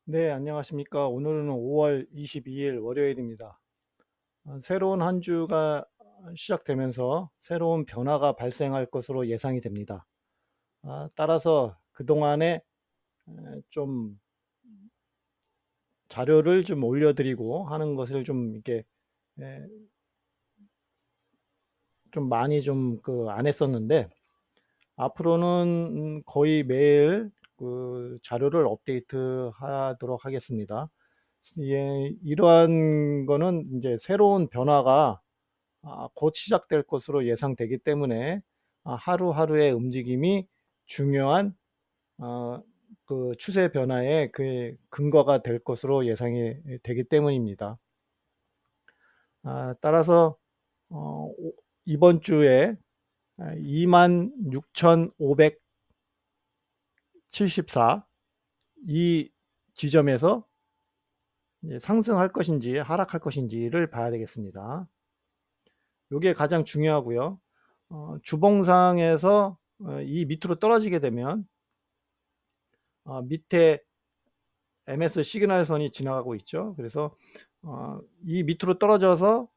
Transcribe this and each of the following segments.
네, 안녕하십니까. 오늘은 5월 22일 월요일입니다. 새로운 한 주가 시작되면서 새로운 변화가 발생할 것으로 예상이 됩니다. 따라서 그동안에 좀 자료를 좀 올려드리고 하는 것을 좀 이렇게 에, 좀 많이 좀 안 했었는데, 앞으로는 거의 매일 그 자료를 업데이트 하도록 하겠습니다. 예, 이러한 거는 이제 새로운 변화가 곧 시작될 것으로 예상되기 때문에 하루하루의 움직임이 중요한 어, 그 추세 변화의 그 근거가 될 것으로 예상이 되기 때문입니다. 따라서 이번 주에 26,574 이 지점에서 이제 상승할 것인지 하락할 것인지를 봐야 되겠습니다. 이게 가장 중요하고요. 주봉상에서 이 밑으로 떨어지게 되면 밑에 MS 시그널선이 지나가고 있죠. 그래서 이 밑으로 떨어져서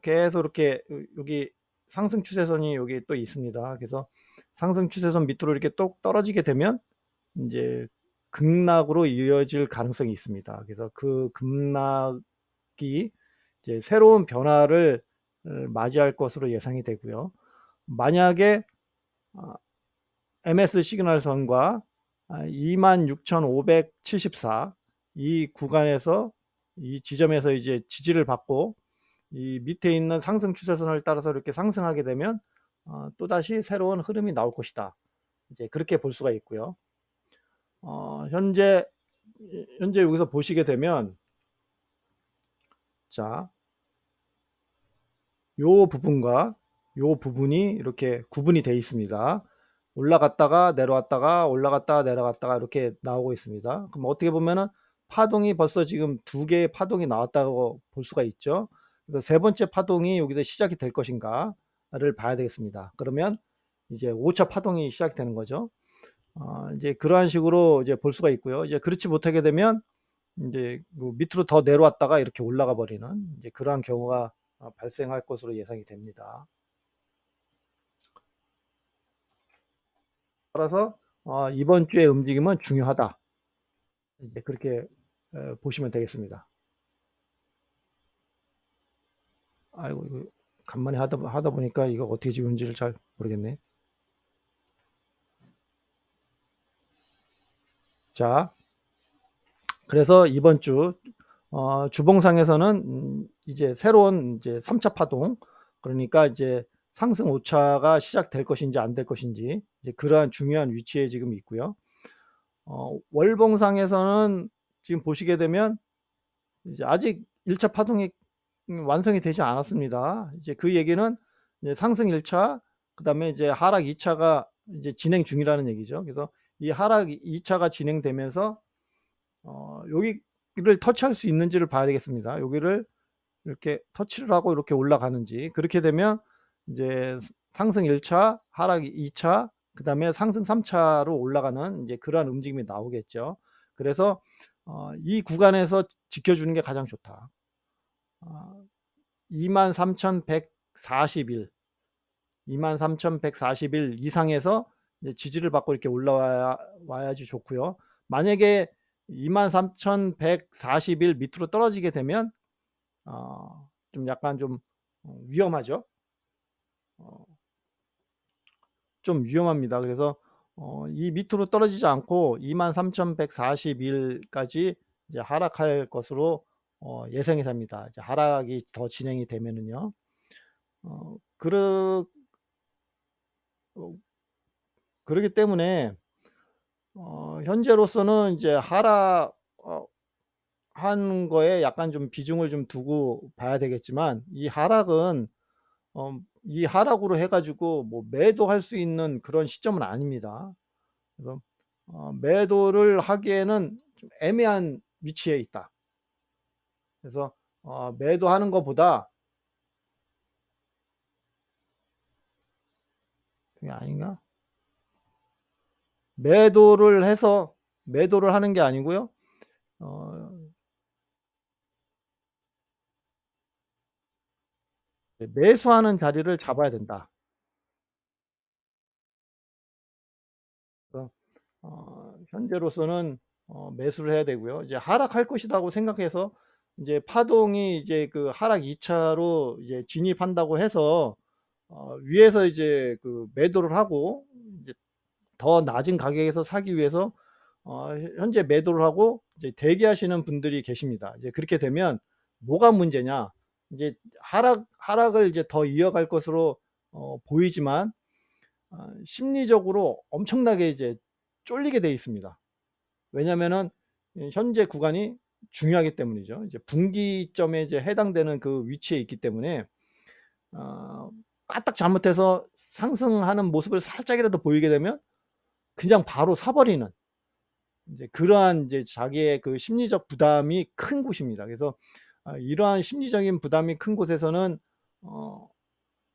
계속 이렇게 여기 상승 추세선이 여기 또 있습니다. 그래서 상승 추세선 밑으로 이렇게 또 떨어지게 되면 이제 급락으로 이어질 가능성이 있습니다. 그래서 그 급락이 이제 새로운 변화를 맞이할 것으로 예상이 되고요. 만약에 MS 시그널선과 26,574 이 구간에서 이 지점에서 이제 지지를 받고 이 밑에 있는 상승 추세선을 따라서 이렇게 상승하게 되면 또다시 새로운 흐름이 나올 것이다. 이제 그렇게 볼 수가 있고요. 현재 여기서 보시게 되면 자, 요 부분과 요 부분이 이렇게 구분이 되어 있습니다. 올라갔다가 내려왔다가 올라갔다가 내려갔다가 이렇게 나오고 있습니다. 그럼 어떻게 보면은 파동이 벌써 지금 두 개의 파동이 나왔다고 볼 수가 있죠. 그래서 세 번째 파동이 여기서 시작이 될 것인가를 봐야 되겠습니다. 그러면 이제 5차 파동이 시작되는 거죠. 이제 그러한 식으로 이제 볼 수가 있고요. 이제 그렇지 못하게 되면 이제 그 밑으로 더 내려왔다가 이렇게 올라가 버리는 이제 그러한 경우가 발생할 것으로 예상이 됩니다. 따라서 이번 주의 움직임은 중요하다. 이제 그렇게 보시면 되겠습니다. 아이고, 이거 간만에 하다 보니까 이거 어떻게 지운지를 잘 모르겠네. 자, 그래서 이번 주 주봉상에서는 이제 새로운 이제 3차 파동, 그러니까 이제 상승 5차가 시작될 것인지 안 될 것인지 이제 그러한 중요한 위치에 지금 있고요. 월봉상에서는 지금 보시게 되면 이제 아직 1차 파동이 완성이 되지 않았습니다. 이제 그 얘기는 이제 상승 1차, 그다음에 이제 하락 2차가 이제 진행 중이라는 얘기죠. 그래서 이 하락 2차가 진행되면서 여기를 터치할 수 있는지를 봐야 되겠습니다. 여기를 이렇게 터치를 하고 이렇게 올라가는지. 그렇게 되면 이제 상승 1차, 하락 2차, 그다음에 상승 3차로 올라가는 이제 그러한 움직임이 나오겠죠. 그래서 이 구간에서 지켜주는 게 가장 좋다. 23,141, 23,141 이상에서 이제 지지를 받고 이렇게 올라와야지 좋고요. 만약에 23,141 밑으로 떨어지게 되면 좀 약간 좀 위험하죠. 어, 좀 위험합니다. 그래서 이 밑으로 떨어지지 않고 23,141까지 이제 하락할 것으로 예상이 됩니다. 이제 하락이 더 진행이 되면은요. 어, 그러, 어, 그러기 때문에 현재로서는 이제 하락 한 거에 약간 좀 비중을 좀 두고 봐야 되겠지만 이 하락은 이 하락으로 해 가지고 뭐 매도할 수 있는 그런 시점은 아닙니다. 그래서 매도를 하기에는 좀 애매한 위치에 있다. 그래서 매도하는 것보다 그게 아닌가? 매도를 해서 매도를 하는 게 아니고요. 어 매수하는 자리를 잡아야 된다. 그래서 현재로서는 매수를 해야 되고요. 이제 하락할 것이라고 생각해서 이제 파동이 이제 그 하락 2 차로 이제 진입한다고 해서 위에서 이제 그 매도를 하고 이제 더 낮은 가격에서 사기 위해서 현재 매도를 하고 이제 대기하시는 분들이 계십니다. 이제 그렇게 되면 뭐가 문제냐? 이제 하락을 이제 더 이어갈 것으로 보이지만 심리적으로 엄청나게 이제 쫄리게 돼 있습니다. 왜냐면은 현재 구간이 중요하기 때문이죠. 이제 분기점에 이제 해당되는 그 위치에 있기 때문에 어 까딱 잘못해서 상승하는 모습을 살짝이라도 보이게 되면 그냥 바로 사 버리는 인제 그러한 이제 자기의 그 심리적 부담이 큰 곳입니다. 그래서 이러한 심리적인 부담이 큰 곳에서는 어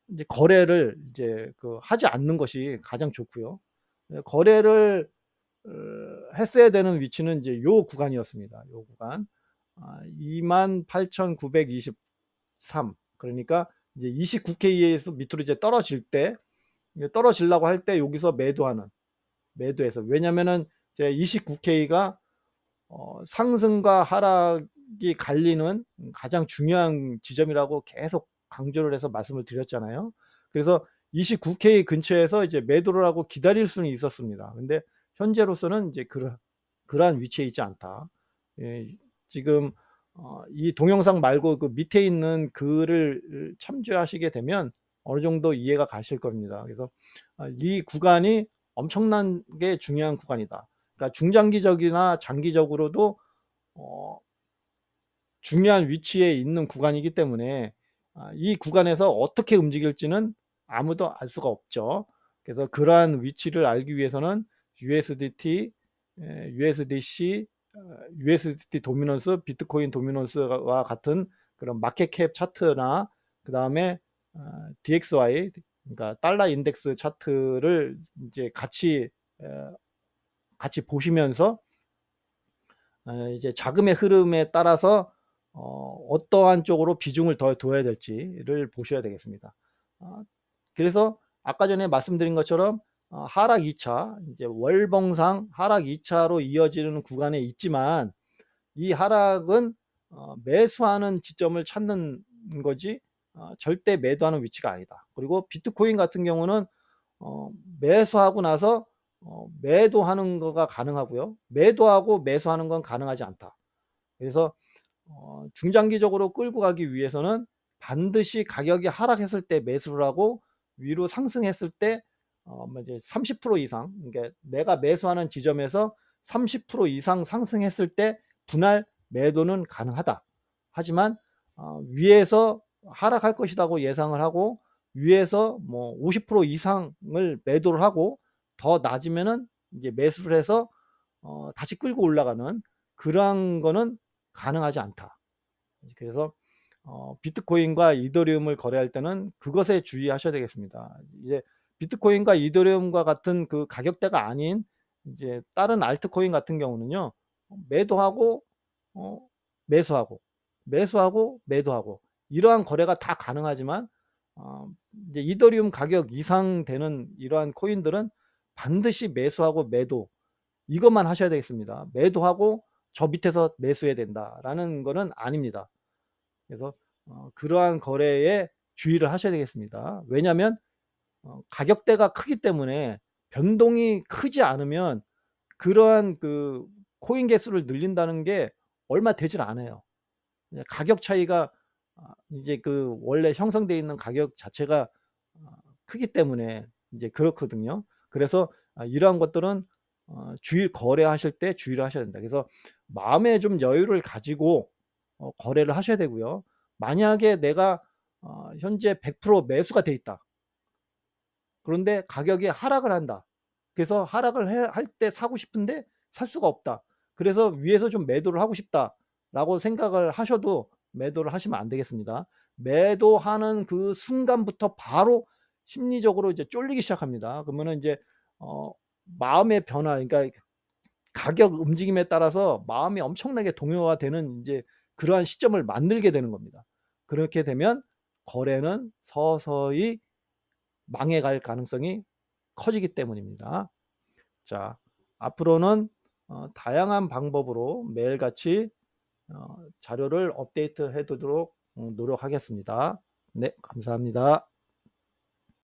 인제 거래를 이제 그 하지 않는 것이 가장 좋고요. 거래를 했어야 되는 위치는 이제 요 구간이었습니다. 요 구간. 28,923, 그러니까 이제 29K에서 밑으로 이제 떨어질 때, 이게 떨어지려고 할 때 여기서 매도하는, 매도해서, 왜냐면은 이제 29K가 상승과 하락이 갈리는 가장 중요한 지점이라고 계속 강조를 해서 말씀을 드렸잖아요. 그래서 29K 근처에서 이제 매도를 하고 기다릴 수는 있었습니다. 근데 현재로서는 이제 그러한 위치에 있지 않다. 예. 지금 이 동영상 말고 그 밑에 있는 글을 참조하시게 되면 어느 정도 이해가 가실 겁니다. 그래서 이 구간이 엄청나게 중요한 구간이다. 그러니까 중장기적이나 장기적으로도 어 중요한 위치에 있는 구간이기 때문에 이 구간에서 어떻게 움직일지는 아무도 알 수가 없죠. 그래서 그러한 위치를 알기 위해서는 USDT, USDC, USDT 도미넌스, 비트코인 도미넌스와 같은 그런 마켓캡 차트나 그다음에 DXY, 그러니까 달러 인덱스 차트를 이제 같이 보시면서 이제 자금의 흐름에 따라서 어떠한 쪽으로 비중을 더 둬야 될지를 보셔야 되겠습니다. 아 그래서 아까 전에 말씀드린 것처럼 하락 2 차, 이제 월봉상 하락 2 차로 이어지는 구간에 있지만 이 하락은 매수하는 지점을 찾는 거지 절대 매도하는 위치가 아니다. 그리고 비트코인 같은 경우는 어 매수하고 나서 매도하는 거가 가능하고요. 매도하고 매수하는 건 가능하지 않다. 그래서 중장기적으로 끌고 가기 위해서는 반드시 가격이 하락했을 때 매수를 하고 위로 상승했을 때 뭐 이제 30% 이상, 그러니까 내가 매수하는 지점에서 30% 이상 상승했을 때 분할 매도는 가능하다. 하지만 위에서 하락할 것이라고 예상을 하고 위에서 뭐 50% 이상을 매도를 하고 더 낮으면은 이제 매수를 해서 다시 끌고 올라가는 그러한 거는 가능하지 않다. 그래서 비트코인과 이더리움을 거래할 때는 그것에 주의하셔야 되겠습니다. 이제 비트코인과 이더리움과 같은 그 가격대가 아닌 이제 다른 알트코인 같은 경우는요. 매도하고 어 매수하고, 매수하고 매도하고 이러한 거래가 다 가능하지만 어 이제 이더리움 가격 이상 되는 이러한 코인들은 반드시 매수하고 매도, 이것만 하셔야 되겠습니다. 매도하고 저 밑에서 매수해야 된다라는 거는 아닙니다. 그래서 그러한 거래에 주의를 하셔야 되겠습니다. 왜냐하면 가격대가 크기 때문에 변동이 크지 않으면 그러한 그 코인 개수를 늘린다는 게 얼마 되질 않아요. 그냥 가격 차이가 이제 그 원래 형성되어 있는 가격 자체가 크기 때문에 이제 그렇거든요. 그래서 이러한 것들은 거래하실 때 주의를 하셔야 된다. 그래서 마음에 좀 여유를 가지고 거래를 하셔야 되고요. 만약에 내가 현재 100% 매수가 돼 있다. 그런데 가격이 하락을 한다. 그래서 하락을 할 때 사고 싶은데 살 수가 없다. 그래서 위에서 좀 매도를 하고 싶다라고 생각을 하셔도 매도를 하시면 안 되겠습니다. 매도하는 그 순간부터 바로 심리적으로 이제 쫄리기 시작합니다. 그러면은 이제 어 마음의 변화, 그러니까 가격 움직임에 따라서 마음이 엄청나게 동요가 되는 이제 그러한 시점을 만들게 되는 겁니다. 그렇게 되면 거래는 서서히 망해갈 가능성이 커지기 때문입니다. 자, 앞으로는 다양한 방법으로 매일같이 자료를 업데이트해 두도록 노력하겠습니다. 네, 감사합니다.